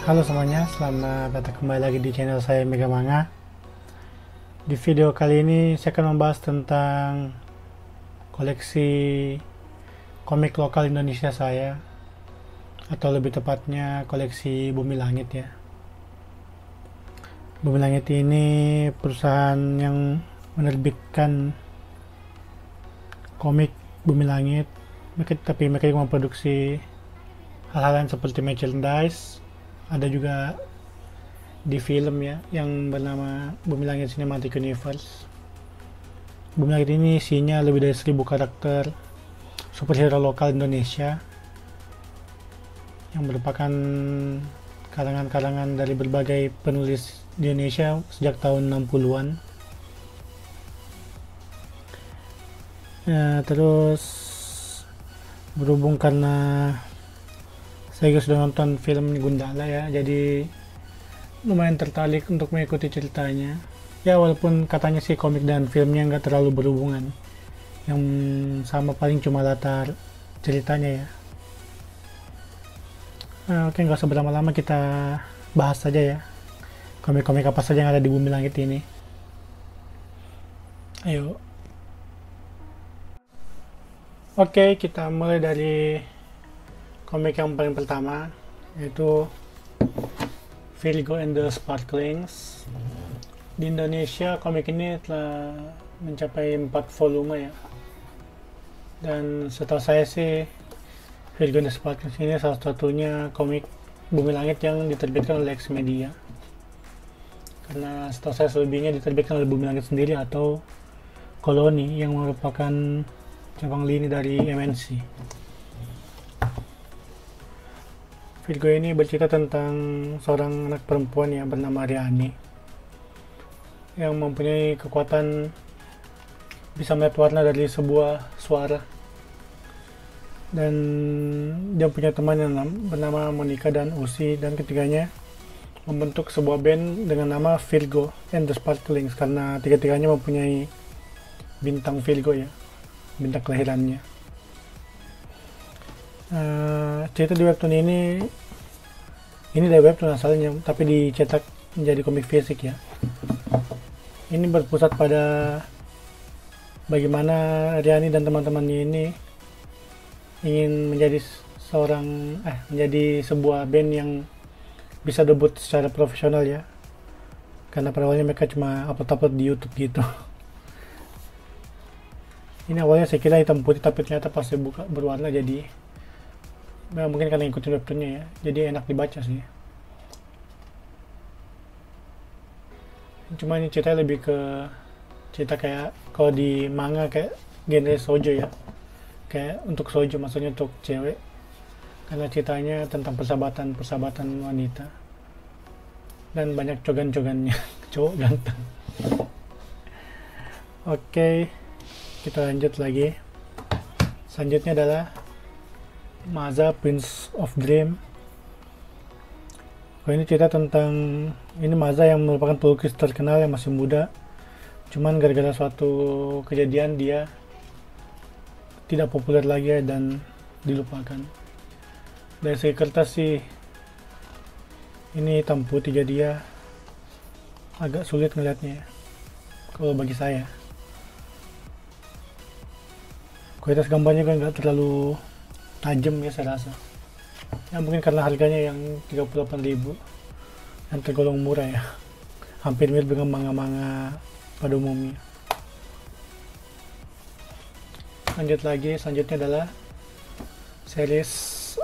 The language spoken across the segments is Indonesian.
Halo semuanya, selamat datang kembali lagi di channel saya Mega Manga. Di video kali ini saya akan membahas tentang koleksi komik lokal Indonesia saya, atau lebih tepatnya koleksi Bumi Langit ya. Bumi Langit ini perusahaan yang menerbitkan komik Bumi Langit, tapi mereka juga memproduksi hal-hal yang seperti merchandise. Ada juga di film ya yang bernama Bumi Langit Cinematic Universe. Bumi Langit ini isinya lebih dari 1000 karakter superhero lokal Indonesia yang merupakan karangan-karangan dari berbagai penulis di Indonesia sejak tahun 60-an. Terus berhubung karena saya juga sudah nonton film Gundala ya, jadi lumayan tertarik untuk mengikuti ceritanya. Ya walaupun katanya sih komik dan filmnya nggak terlalu berhubungan, yang sama paling cuma latar ceritanya ya. Oke, nggak usah berlama-lama, kita bahas saja ya komik-komik apa saja yang ada di Bumi Langit ini. Ayo. Oke, kita mulai dari komik yang paling pertama, yaitu Virgo and the Sparklings. Di Indonesia komik ini telah mencapai 4 volume ya, dan setahu saya sih Virgo and the Sparklings ini salah satunya komik Bumi Langit yang diterbitkan oleh X-Media, karena setahu saya selebihnya diterbitkan oleh Bumi Langit sendiri atau Koloni yang merupakan cabang lini dari MNC. Virgo ini bercerita tentang seorang anak perempuan yang bernama Riani yang mempunyai kekuatan bisa melihat warna dari sebuah suara, dan dia punya teman yang bernama Monica dan Usi, dan ketiganya membentuk sebuah band dengan nama Virgo and the Sparklings karena tiga-tiganya mempunyai bintang Virgo ya, bintang kelahirannya. Cerita di webtoon ini dari webtoon asalnya, tapi dicetak menjadi komik fisik ya. Ini berpusat pada bagaimana Riani dan teman-temannya ini ingin menjadi menjadi sebuah band yang bisa debut secara profesional ya, karena pada awalnya mereka cuma upload di YouTube gitu. Ini awalnya saya kira hitam putih, tapi ternyata pas saya buka berwarna, jadi mungkin karena ikutin webtoonnya ya, jadi enak dibaca sih. Cuma ini ceritanya lebih ke cerita kayak kalau di manga kayak genre shoujo ya, kayak untuk shoujo maksudnya untuk cewek, karena ceritanya tentang persahabatan wanita dan banyak cogan-cogannya cowok ganteng. Oke, kita lanjut lagi. Selanjutnya adalah Maza Prince of Dream. Ini cerita tentang Maza yang merupakan pelukis terkenal yang masih muda, cuman gara-gara suatu kejadian dia tidak populer lagi dan dilupakan. Dari segi kertas sih ini hitam putih, jadi ya agak sulit ngeliatnya kalau bagi saya. Kualitas gambarnya kan nggak terlalu tajam ya saya rasa ya, mungkin karena harganya yang 38.000 yang tergolong murah ya, hampir mirip dengan manga-manga pada umumnya. Lanjut lagi, selanjutnya adalah series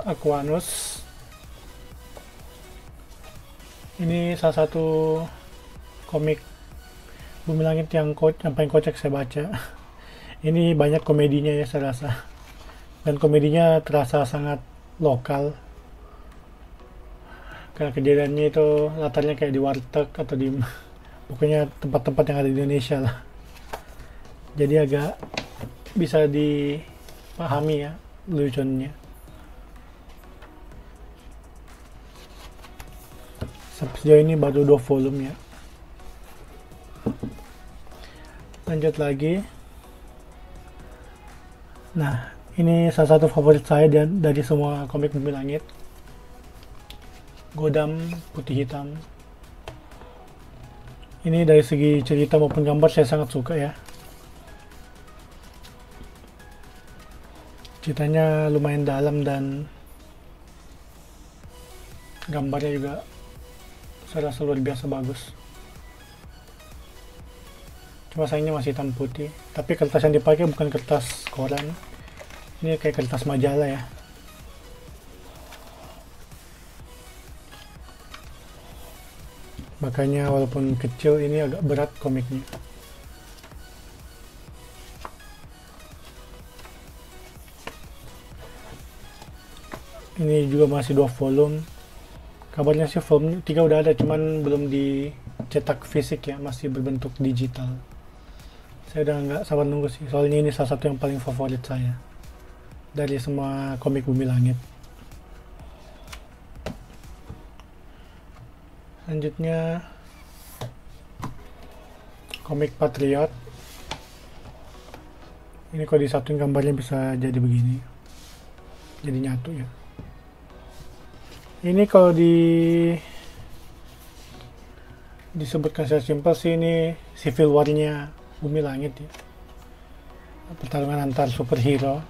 Aquanus. Ini salah satu komik Bumi Langit yang paling kocak saya baca. Ini banyak komedinya ya saya rasa, dan komedinya terasa sangat lokal karena kejadiannya itu latarnya kayak di warteg atau di pokoknya tempat-tempat yang ada di Indonesia lah, jadi agak bisa dipahami ya lucunya. Sampai sejauh ini baru 2 volume ya. Lanjut lagi. Nah, ini salah satu favorit saya dari semua komik Bumi Langit. Godam putih hitam. Ini dari segi cerita maupun gambar saya sangat suka ya. Ceritanya lumayan dalam dan gambarnya juga saya rasa luar biasa bagus. Cuma sayangnya masih hitam putih. Tapi kertas yang dipakai bukan kertas koran. Ini kayak kertas majalah ya. Makanya walaupun kecil ini agak berat komiknya. Ini juga masih 2 volume. Kabarnya sih volume 3 udah ada, cuman belum dicetak fisik ya, masih berbentuk digital. Saya udah nggak sabar nunggu sih, soalnya ini salah satu yang paling favorit saya dari semua komik Bumi Langit. Selanjutnya komik Patriot. Ini kalau disatuin gambarnya bisa jadi begini, jadi nyatu ya. Ini kalau disebutkan secara simpel sih, ini Civil War-nya Bumi Langit ya. Pertarungan antar superhero,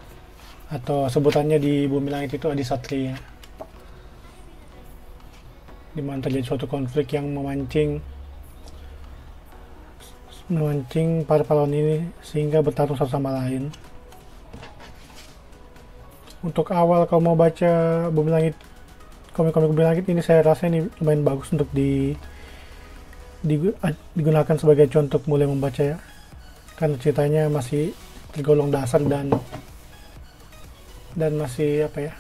atau sebutannya di Bumi Langit itu Adisatria, dimana terjadi suatu konflik yang memancing para pahlawan ini sehingga bertarung satu sama lain. Untuk awal kalau mau baca Bumi Langit, komik-komik Bumi Langit ini, saya rasa ini lumayan bagus untuk digunakan sebagai contoh mulai membaca ya, karena ceritanya masih tergolong dasar dan masih apa ya,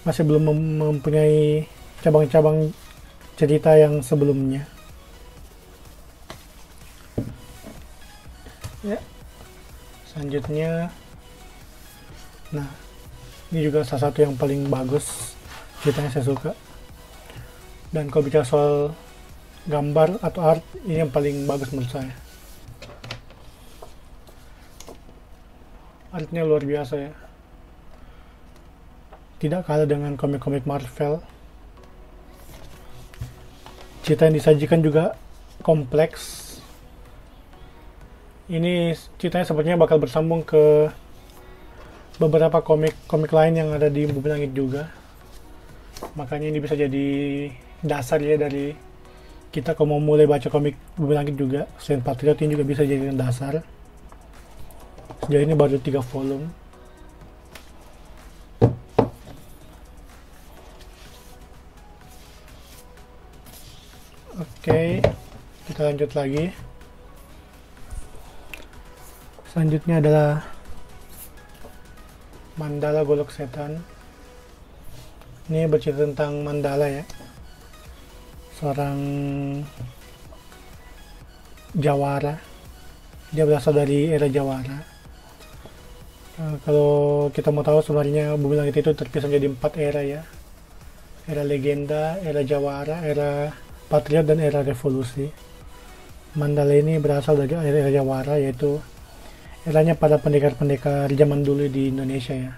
masih belum mempunyai cabang-cabang cerita yang sebelumnya ya. Selanjutnya, nah ini juga salah satu yang paling bagus, ceritanya saya suka. Dan kalau bicara soal gambar atau art, ini yang paling bagus menurut saya. Artnya luar biasa ya, tidak kalah dengan komik-komik Marvel. Cerita yang disajikan juga kompleks. Ini ceritanya sepertinya bakal bersambung ke beberapa komik lain yang ada di Bumi Langit juga. Makanya ini bisa jadi dasar ya dari kita kalau mau mulai baca komik Bumi Langit juga. Selain Patriot, ini juga bisa jadi dasar. Sejauh ini baru 3 volume. Oke, kita lanjut lagi. Selanjutnya adalah Mandala Golok Setan. Ini bercerita tentang Mandala ya, seorang jawara. Dia berasal dari era jawara. Kalau kita mau tahu, sebenarnya Bumi Langit itu terpisah menjadi 4 era ya. Era legenda, era jawara, era patriot, dan era revolusi. Mandala ini berasal dari era jawara, yaitu eranya para pendekar-pendekar zaman dulu di Indonesia ya.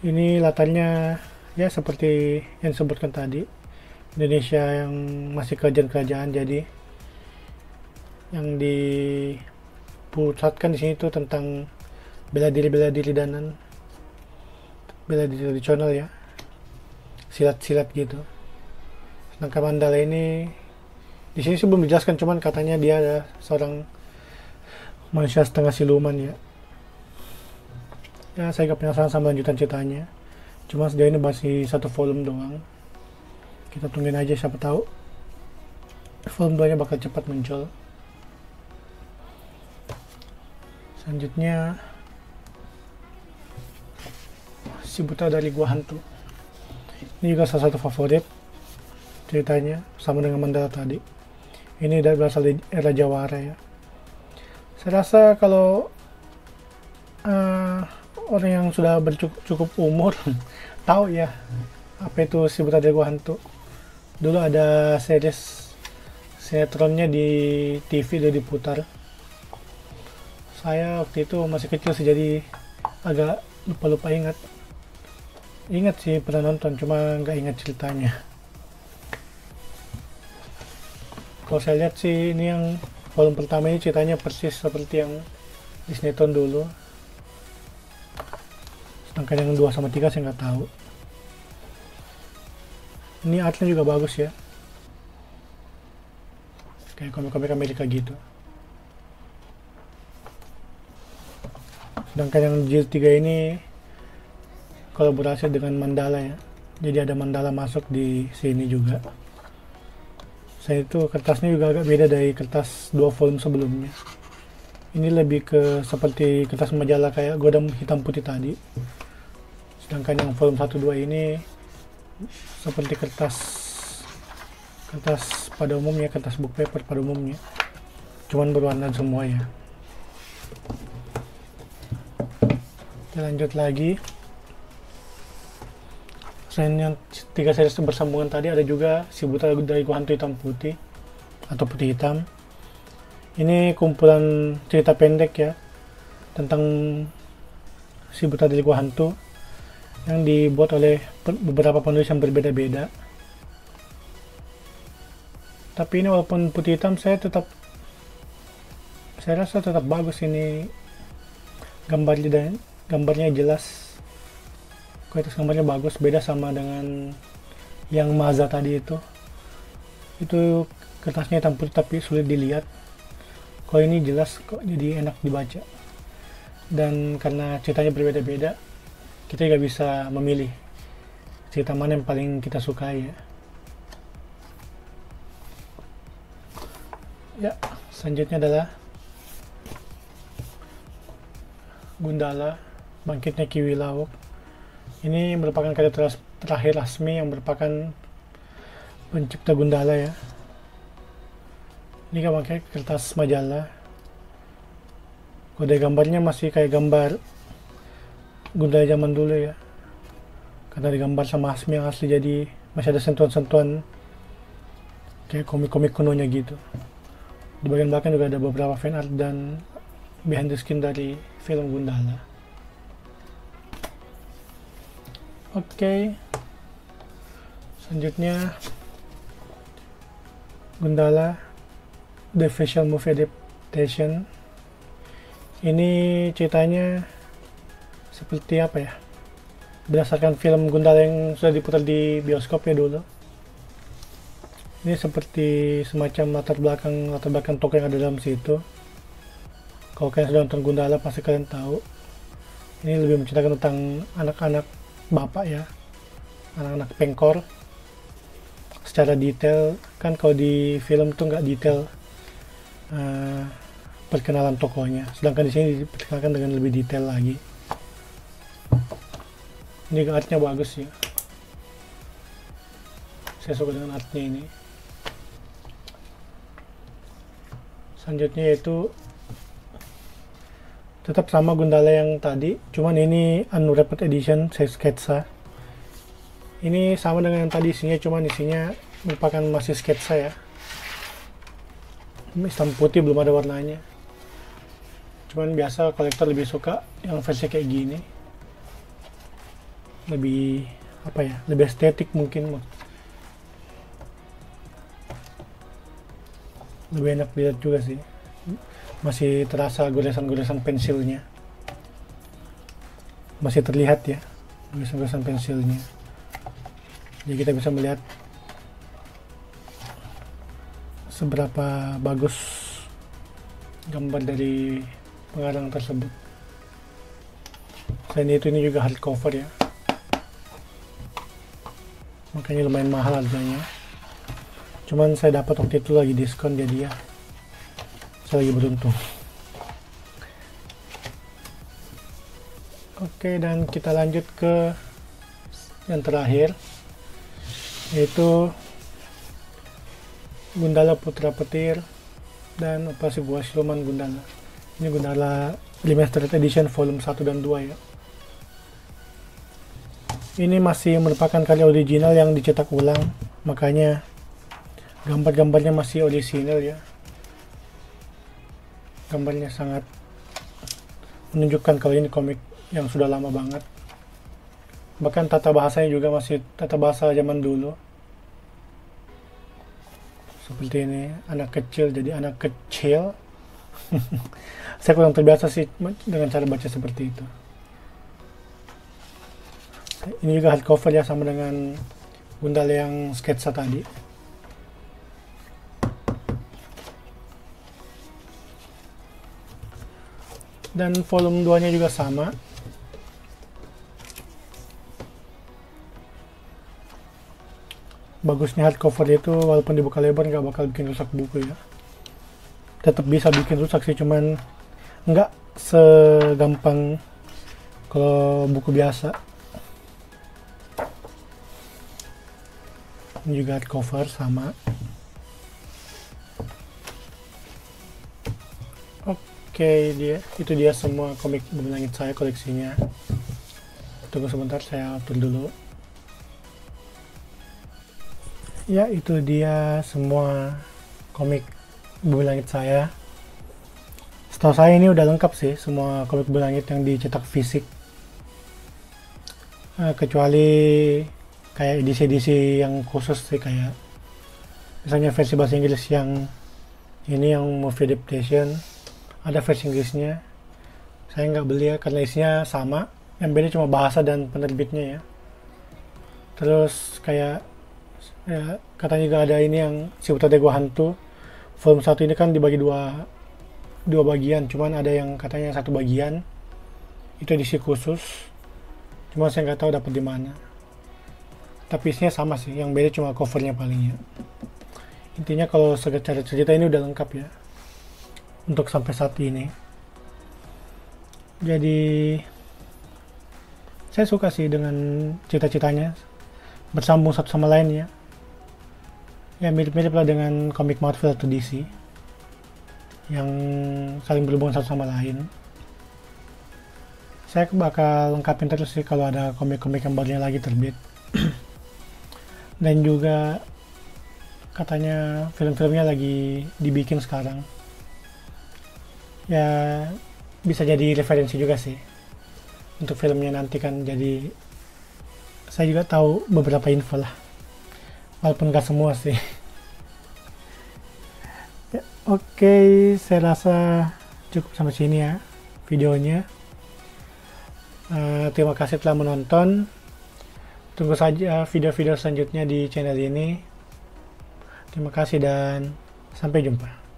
Ini latarnya ya seperti yang disebutkan tadi, Indonesia yang masih kerajaan-kerajaan. Jadi yang dipusatkan di sini itu tentang bela diri dan bela diri tradisional ya, silat-silat gitu. Sedangkan Mandala ini di sini sih belum dijelaskan, cuman katanya dia ada seorang manusia setengah siluman ya. Ya, saya gak penasaran sama lanjutan ceritanya. Cuma sejauh ini masih 1 volume doang. Kita tungguin aja, siapa tahu volume 2 nya bakal cepat muncul. Selanjutnya Si Buta dari Gua Hantu. Ini juga salah satu favorit ceritanya, sama dengan Mandala tadi. Ini dari berasal dari era Jawara ya. Saya rasa kalau orang yang sudah cukup umur tahu ya apa itu Si Buta dari Gua Hantu. Dulu ada series sinetronnya di TV, udah diputar. Saya waktu itu masih kecil sih, jadi agak lupa ingat sih pernah nonton, cuma nggak ingat ceritanya. Kalau saya lihat sih ini yang volume pertama ini ceritanya persis seperti yang di sinetron dulu, sedangkan yang 2 sama 3 saya nggak tahu. Ini artnya juga bagus ya, kayak komik-komik Amerika gitu. Sedangkan yang jilid 3 ini kolaborasi dengan Mandala ya, jadi ada Mandala masuk di sini juga. Saya itu kertasnya juga agak beda dari kertas 2 volume sebelumnya. Ini lebih ke seperti kertas majalah kayak Godam hitam putih tadi. Sedangkan yang volume 1-2 ini seperti kertas pada umumnya, kertas book paper pada umumnya, cuman berwarna semua ya. Kita lanjut lagi. Selain yang 3 series bersambungan tadi, ada juga Shibuta dari Gua Hantu Hitam Putih atau Putih Hitam. Ini kumpulan cerita pendek ya tentang Shibuta dari Gua Hantu yang dibuat oleh beberapa penulis yang berbeda-beda. Tapi ini walaupun Putih Hitam, saya rasa tetap bagus ini, gambarnya jelas. Kualitas gambarnya bagus, beda sama dengan yang Maza tadi itu kertasnya hitam putih tapi sulit dilihat. Kalau ini jelas kok, jadi enak dibaca. Dan karena ceritanya berbeda-beda, kita nggak bisa memilih cerita mana yang paling kita sukai ya. Ya, selanjutnya adalah Gundala, Bangkitnya Kiwi Laut. Ini merupakan karya terakhir Lasmi yang merupakan pencipta Gundala ya. Ini kan pakai kertas majalah. Kode gambarnya masih kayak gambar Gundala zaman dulu ya, karena digambar sama Lasmi yang asli, jadi masih ada sentuhan-sentuhan kayak komik-komik kunonya gitu. Di bagian belakang juga ada beberapa fan art dan behind the scene dari film Gundala. Oke, selanjutnya Gundala The Official Movie Adaptation. Ini ceritanya seperti apa ya, berdasarkan film Gundala yang sudah diputar di bioskop ya dulu. Ini seperti semacam latar belakang toko yang ada dalam situ. Kalau kalian sudah nonton Gundala pasti kalian tahu. Ini lebih menceritakan tentang anak-anak bapak ya, anak-anak pengkor secara detail. Kan kalau di film tuh nggak detail perkenalan tokonya, sedangkan di sini diperkenalkan dengan lebih detail lagi. Ini artnya bagus ya, saya suka dengan artnya ini. Selanjutnya yaitu tetap sama Gundala yang tadi, cuman ini unwrapped edition size sketsa. Ini sama dengan yang tadi isinya, cuman isinya merupakan masih sketsa ya, hitam putih, belum ada warnanya. Cuman biasa kolektor lebih suka yang versi kayak gini, lebih apa ya, lebih estetik mungkin, lebih enak dilihat juga sih. Masih terasa goresan-goresan pensilnya, masih terlihat ya goresan-goresan pensilnya, jadi kita bisa melihat seberapa bagus gambar dari pengarang tersebut. Selain itu ini juga hardcover ya, makanya lumayan mahal harganya. Cuman saya dapat waktu itu lagi diskon, jadi ya saya lagi beruntung. Oke, dan kita lanjut ke yang terakhir, yaitu Gundala Putra Petir dan Operasi Buah Siluman Gundala. Ini Gundala Limited Edition volume 1 dan 2 ya. Ini masih merupakan karya original yang dicetak ulang, makanya gambar-gambarnya masih orisinal ya. Gambarnya sangat menunjukkan kalau ini komik yang sudah lama banget. Bahkan tata bahasanya juga masih tata bahasa zaman dulu. Seperti ini, anak kecil jadi anak kecil. Saya kurang terbiasa sih dengan cara baca seperti itu. Ini juga hardcover ya, sama dengan bundal yang sketsa tadi. Dan volume 2 nya juga sama. Bagusnya hardcover itu walaupun dibuka lebar nggak bakal bikin rusak buku ya. Tetap bisa bikin rusak sih, cuman nggak segampang kalau buku biasa. Ini juga hardcover sama. Oke, itu dia semua komik Bumi Langit saya, koleksinya. Tunggu sebentar, saya atur dulu. Ya, itu dia semua komik Bumi Langit saya. Setahu saya ini udah lengkap sih, semua komik Bumi Langit yang dicetak fisik. Kecuali kayak edisi-edisi yang khusus sih, kayak misalnya versi bahasa Inggris yang ini, yang movie adaptation, ada versi Inggrisnya. Saya nggak beli ya, karena isinya sama, yang beda cuma bahasa dan penerbitnya ya. Terus kayak ya, katanya juga ada ini yang Si Putra Dago Hantu volume 1 ini kan dibagi dua bagian, cuman ada yang katanya satu bagian itu edisi khusus, cuma saya nggak tahu dapat di mana. Tapi isinya sama sih, yang beda cuma covernya palingnya. Intinya kalau secara cerita ini udah lengkap ya untuk sampai saat ini. Jadi saya suka sih dengan cerita-ceritanya, bersambung satu sama lain ya. Ya mirip-mirip lah dengan komik Marvel atau DC yang saling berhubungan satu sama lain. Saya bakal lengkapin terus sih kalau ada komik-komik yang barunya lagi terbit. Dan juga katanya film-filmnya lagi dibikin sekarang. Ya bisa jadi referensi juga sih untuk filmnya nanti kan. Jadi saya juga tahu beberapa info lah, walaupun gak semua sih. Ya, oke, saya rasa cukup sampai sini ya videonya. Terima kasih telah menonton. Tunggu saja video-video selanjutnya di channel ini. Terima kasih dan sampai jumpa.